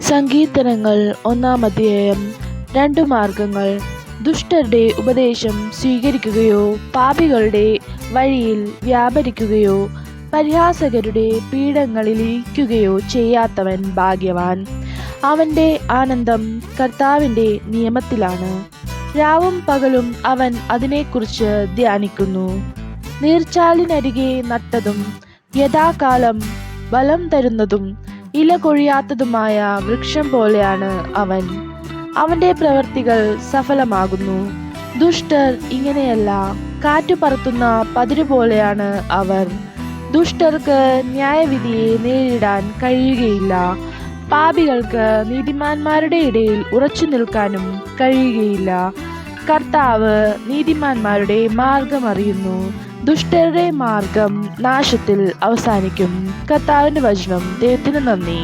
സങ്കീർത്തനങ്ങൾ 1-ാം അധ്യായം. 2 മാർഗങ്ങൾ. ദുഷ്ടരുടെ ഉപദേശം സ്വീകരിക്കുകയോ പാപികളുടെ വഴിയിൽ വ്യാപരിക്കുകയോ പരിഹാസകരുടെ പീഠങ്ങളിലിരിക്കുകയോ ചെയ്യാത്തവൻ ഭാഗ്യവാൻ. അവൻ്റെ ആനന്ദം കർത്താവിൻ്റെ നിയമത്തിലാണ്. രാവും പകലും അവൻ അതിനെക്കുറിച്ച് ധ്യാനിക്കുന്നു. നീർച്ചാലിനരികെ നട്ടതും യഥാകാലം ഫലം തരുന്നതും ഇല കൊഴിയാത്തതുമായ വൃക്ഷം പോലെയാണ് അവൻ. അവൻ്റെ പ്രവൃത്തികൾ സഫലമാകുന്നു. ദുഷ്ടർ ഇങ്ങനെയല്ല, കാറ്റു പറത്തുന്ന പതിരു പോലെയാണ് അവർ. ദുഷ്ടർക്ക് ന്യായവിധിയെ നേരിടാൻ കഴിയുകയില്ല. പാപികൾക്ക് നീതിമാന്മാരുടെ ഇടയിൽ ഉറച്ചു നിൽക്കാനും കഴിയുകയില്ല. കർത്താവ് നീതിമാന്മാരുടെ മാർഗം അറിയുന്നു, ദുഷ്ടരുടെ മാർഗം നാശത്തിൽ അവസാനിക്കും. കർത്താവിൻ്റെ വചനം. ദൈവത്തിന് നന്ദി.